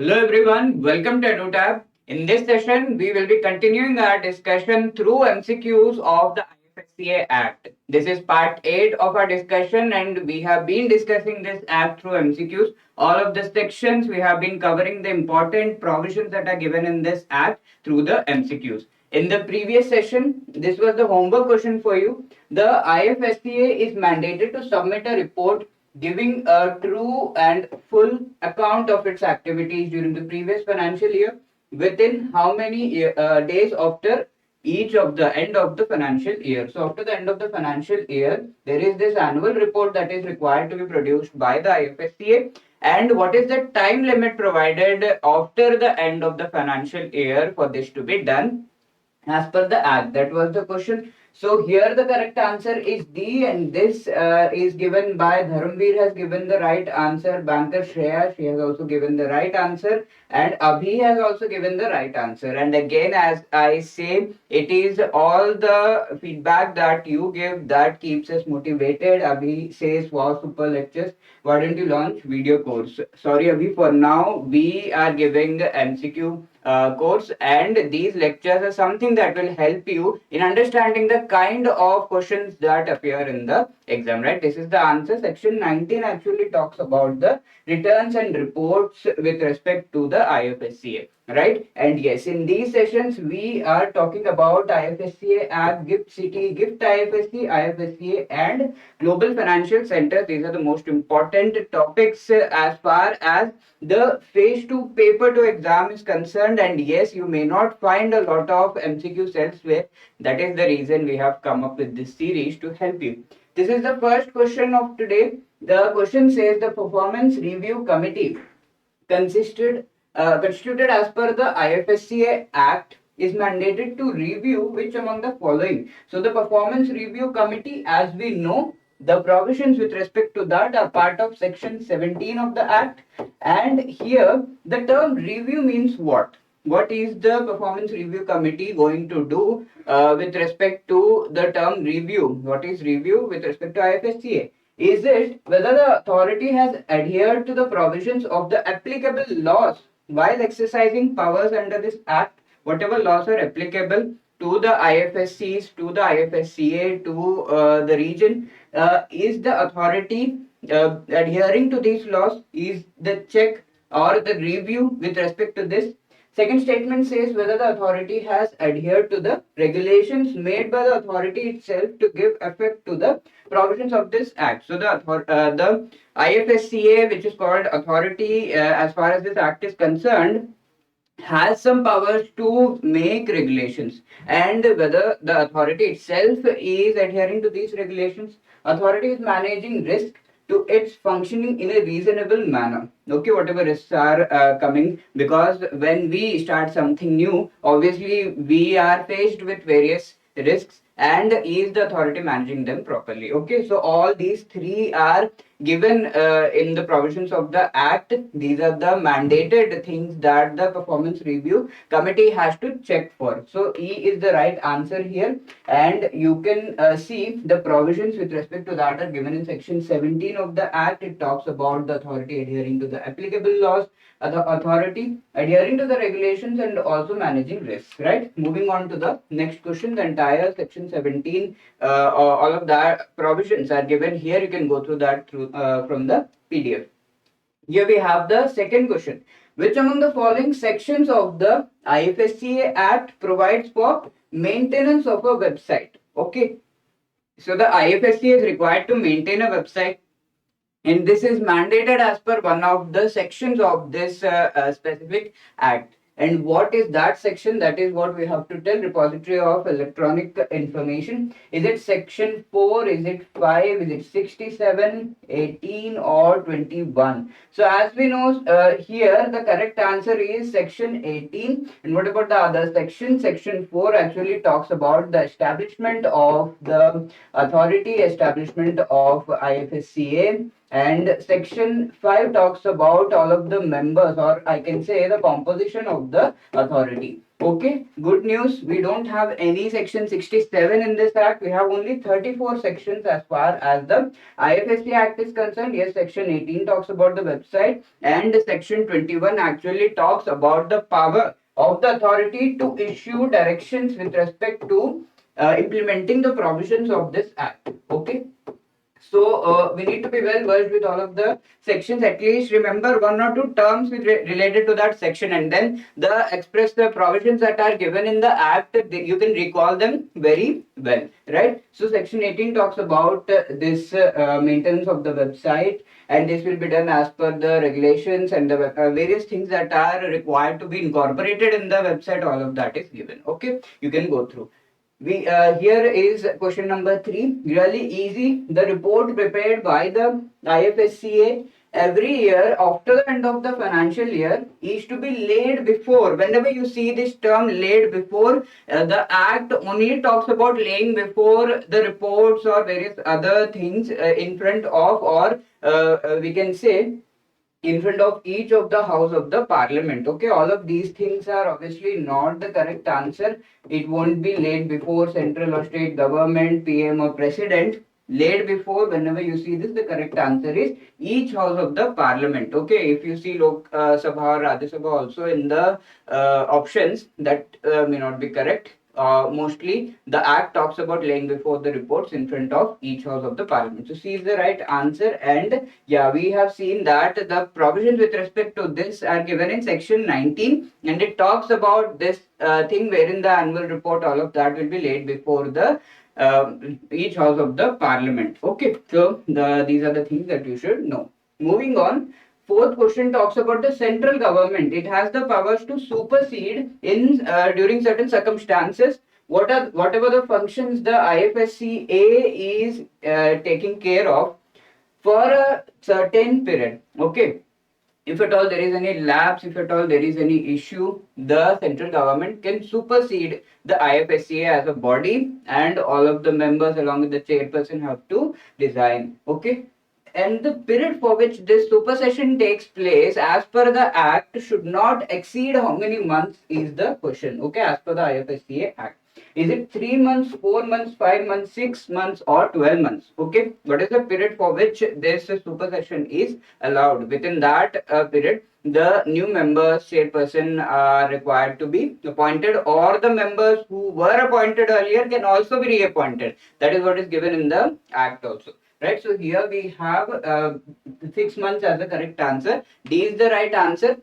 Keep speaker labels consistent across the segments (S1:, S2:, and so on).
S1: Hello everyone, welcome to EduTab. In this session, we will be continuing our discussion through MCQs of the IFSCA Act. This is part 8 of our discussion and we have been discussing this act through MCQs. All of the sections, we have been covering the important provisions that are given in this act through the MCQs. In the previous session, this was the homework question for you. The IFSCA is mandated to submit a report giving a true and full account of its activities during the previous financial year within how many days after each of the end of the financial year. So after the end of the financial year, there is this annual report that is required to be produced by the IFSCA. And what is the time limit provided after the end of the financial year for this to be done? As per the act, that was the question. So here the correct answer is D, and this is given by Dharmveer has given the right answer. Banker Shreya, she has also given the right answer, and Abhi has also given the right answer. And again, as I say, it is all the feedback that you give that keeps us motivated. Abhi says, "Wow, super lectures. Why don't you launch video course?" Sorry, Abhi. For now, we are giving the MCQ course, and these lectures are something that will help you in understanding the kind of questions that appear in the exam, right? This is the answer. Section 19 actually talks about the returns and reports with respect to the IFSCA, right? And yes, in these sessions we are talking about IFSCA Act, GIFT City, GIFT IFSC, IFSCA, and Global Financial Center. These are the most important topics as far as the phase 2 paper to exam is concerned. And yes, you may not find a lot of MCQs elsewhere. That is the reason we have come up with this series to help you. This is the first question of today. The question says the performance review committee constituted as per the IFSCA Act is mandated to review which among the following. So the performance review committee, as we know, the provisions with respect to that are part of section 17 of the act. And here the term review means what? What is the performance review committee going to do with respect to the term review? What is review with respect to IFSCA? Is it whether the authority has adhered to the provisions of the applicable laws while exercising powers under this act, whatever laws are applicable to the IFSCs, to the IFSCA, to the region, is the authority adhering to these laws? Is the check or the review with respect to this? Second statement says whether the authority has adhered to the regulations made by the authority itself to give effect to the provisions of this act. So the IFSCA, which is called authority as far as this act is concerned, has some powers to make regulations, and whether the authority itself is adhering to these regulations. Authority is managing risk to its functioning in a reasonable manner. Okay, whatever risks are coming, because when we start something new, obviously we are faced with various risks, and is the authority managing them properly? Okay, so all these three are given in the provisions of the act. These are the mandated things that the performance review committee has to check for. So E is the right answer here, and you can see the provisions with respect to that are given in section 17 of the act. It talks about the authority adhering to the applicable laws, the authority adhering to the regulations, and also managing risks, right? Moving on to the next question. The entire section 17, all of that provisions are given here. You can go through that through from the PDF. Here we have the second question. Which among the following sections of the IFSCA Act provides for maintenance of a website? Okay, so the IFSCA is required to maintain a website, and this is mandated as per one of the sections of this specific act. And what is that section? That is what we have to tell. Repository of electronic information. Is it section 4? Is it 5? Is it 67, 18, or 21? So as we know, here the correct answer is section 18. And what about the other section? Section 4 actually talks about the establishment of the authority, establishment of IFSCA, And section 5 talks about all of the members, or I can say the composition of the authority. Okay, good news. We don't have any section 67 in this act. We have only 34 sections as far as the IFSC Act is concerned. Yes, section 18 talks about the website, and section 21 actually talks about the power of the authority to issue directions with respect to implementing the provisions of this act. Okay. So we need to be well versed with all of the sections. At least remember one or two terms related to that section, and then the provisions that are given in the act. You can recall them very well, right? So section 18 talks about this maintenance of the website, and this will be done as per the regulations and the various things that are required to be incorporated in the website. All of that is given. Okay, you can go through. We Here is question number 3. Really easy. The report prepared by the IFSCA every year after the end of the financial year is to be laid before. Whenever you see this term laid before, the act only talks about laying before the reports or various other things in front of, or we can say in front of each of the house of the parliament. Okay, all of these things are obviously not the correct answer. It won't be laid before central or state government, PM or president. Laid before, whenever you see this, the correct answer is each house of the parliament. Okay, if you see Lok Sabha or Rajya Sabha also in the options, that may not be correct. Mostly the act talks about laying before the reports in front of each house of the parliament. So C is the right answer. And yeah, we have seen that the provisions with respect to this are given in section 19, and it talks about this thing wherein the annual report, all of that will be laid before the each house of the parliament. Okay, so these are the things that you should know. Moving on, fourth question talks about the central government. It has the powers to supersede in during certain circumstances. Whatever the functions the IFSCA is taking care of for a certain period. Okay, if at all there is any lapse, if at all there is any issue, the central government can supersede the IFSCA as a body, and all of the members along with the chairperson have to resign. Okay, and the period for which this supersession takes place as per the act should not exceed how many months is the question. Okay, as per the IFSCA act. Is it 3 months, 4 months, 5 months, 6 months, or 12 months? Okay, what is the period for which this supersession is allowed? Within that period, the new members, chairperson, are required to be appointed, or the members who were appointed earlier can also be reappointed. That is what is given in the act also. Right, so here we have 6 months as the correct answer. D is the right answer.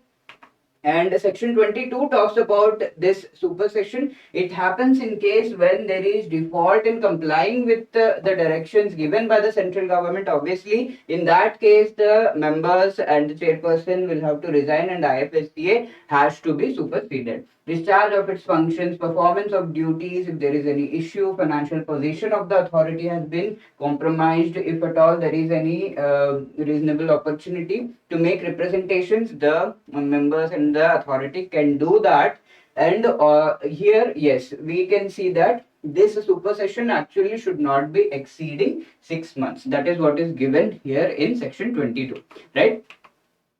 S1: And section 22 talks about this supersession. It happens in case when there is default in complying with the directions given by the central government. Obviously, in that case, the members and the chairperson will have to resign, and IFSCA has to be superseded. Discharge of its functions, performance of duties, if there is any issue, financial position of the authority has been compromised, if at all there is any reasonable opportunity to make representations, the members and the authority can do that. And here, yes, we can see that this supersession actually should not be exceeding 6 months. That is what is given here in section 22, right?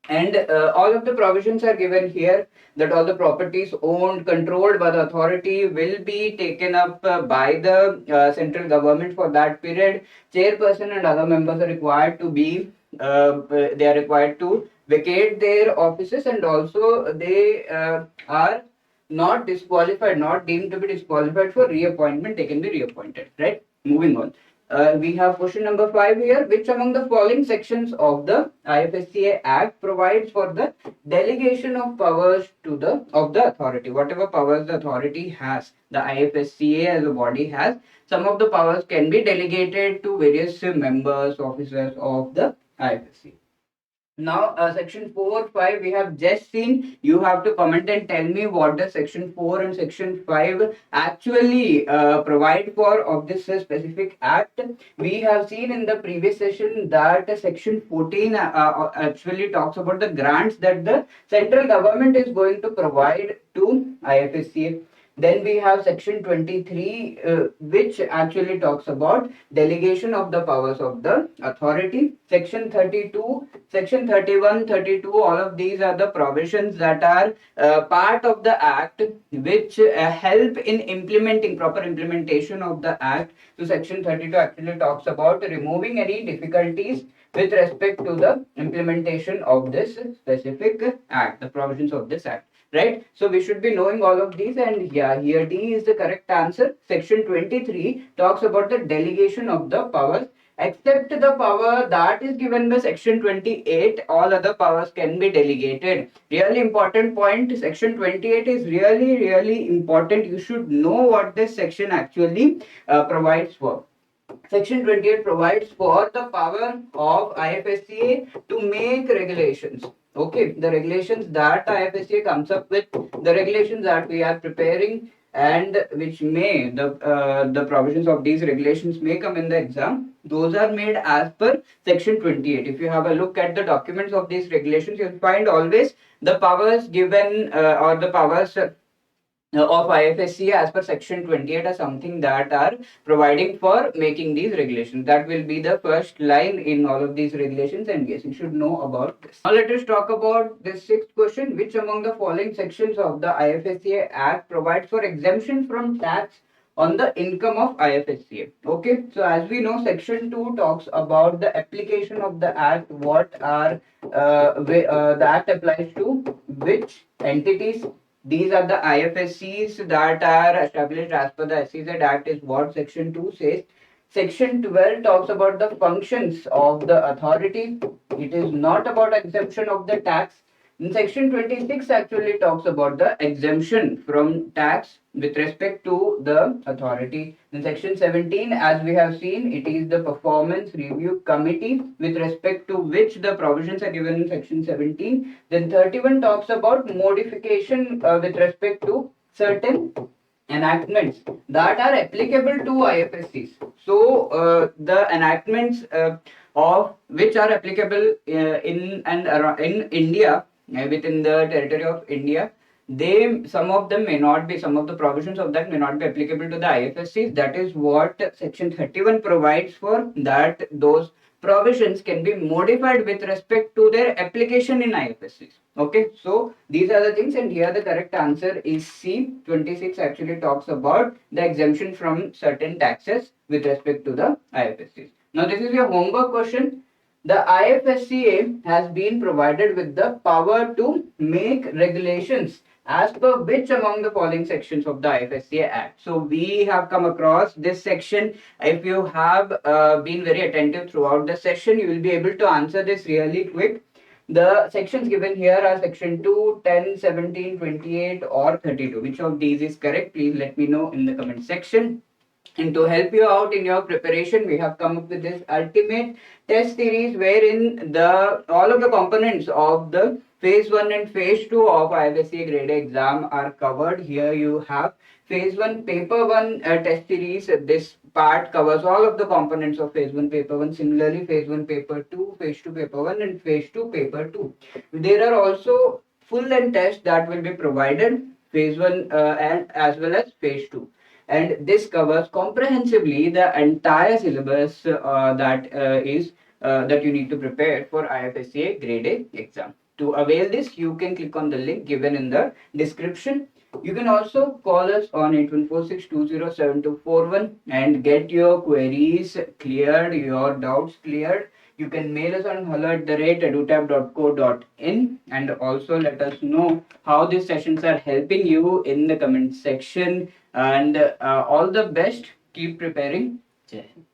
S1: And all of the provisions are given here, that all the properties owned, controlled by the authority will be taken up by the central government for that period. Chairperson and other members are required to be, they are required to vacate their offices, and also they are not disqualified, not deemed to be disqualified for reappointment. They can be reappointed, right? Moving on. We have question number 5 here. Which among the following sections of the IFSCA Act provides for the delegation of powers to the authority? Whatever powers the authority has, the IFSCA as a body has, some of the powers can be delegated to various members, officers of the IFSCA. Now, section 4, 5, we have just seen. You have to comment and tell me what the section 4 and section 5 actually provide for of this specific act. We have seen in the previous session that section 14 actually talks about the grants that the central government is going to provide to IFSCA. Then we have section 23, which actually talks about delegation of the powers of the authority. Section 32, section 31, 32, all of these are the provisions that are part of the act, which help in implementing, proper implementation of the act. So section 32 actually talks about removing any difficulties with respect to the implementation of this specific act, the provisions of this act. Right, so we should be knowing all of these, and yeah, here D is the correct answer. Section 23 talks about the delegation of the powers. Except the power that is given by section 28, all other powers can be delegated. Really important point. Section 28 is really important. You should know what this section actually provides for. Section 28 provides for the power of IFSCA to make regulations. Okay, the regulations that IFSCA comes up with, the regulations that we are preparing, and which may the provisions of these regulations may come in the exam. Those are made as per section 28. If you have a look at the documents of these regulations, you'll find always the powers given or the powers of IFSC as per section 28 are something that are providing for making these regulations. That will be the first line in all of these regulations, and yes, you should know about this. Now let us talk about the sixth question. Which among the following sections of the IFSCA Act provides for exemption from tax on the income of IFSCA? Okay, so as we know, section 2 talks about the application of the act, what are the act applies to which entities. These are the IFSCs that are established as per the SEZ Act, is what section 2 says. Section 12 talks about the functions of the authority. It is not about exemption of the tax. In section 26 actually talks about the exemption from tax with respect to the authority. In section 17, as we have seen, it is the performance review committee with respect to which the provisions are given in section 17. Then 31 talks about modification with respect to certain enactments that are applicable to IFSCs. So the enactments of which are applicable in and around in India, within the territory of India, they, some of them may not be, some of the provisions of that may not be applicable to the IFSCs. That is what section 31 provides for, that those provisions can be modified with respect to their application in IFSCs. Okay, so these are the things, and here the correct answer is C. 26 actually talks about the exemption from certain taxes with respect to the IFSCs. Now this is your homework question. The IFSCA has been provided with the power to make regulations as per which among the following sections of the IFSCA Act. So we have come across this section. If you have been very attentive throughout the session, you will be able to answer this really quick. The sections given here are section 2, 10, 17, 28 or 32. Which of these is correct? Please let me know in the comment section. And to help you out in your preparation, we have come up with this ultimate test series wherein the all of the components of the phase 1 and phase 2 of IFSCA grade A exam are covered. Here you have phase 1 paper 1 test series. This part covers all of the components of phase 1 paper 1. Similarly, phase 1 paper 2, phase 2 paper 1 and phase 2 paper 2. There are also full length tests that will be provided, phase 1 and as well as phase 2, and this covers comprehensively the entire syllabus that you need to prepare for IFSCA grade A exam. To avail this, you can click on the link given in the description. You can also call us on 8146207241 and get your queries cleared, your doubts cleared. You can mail us on hello@edutab.co.in, and also let us know how these sessions are helping you in the comment section. And all the best. Keep preparing. Jai Hind.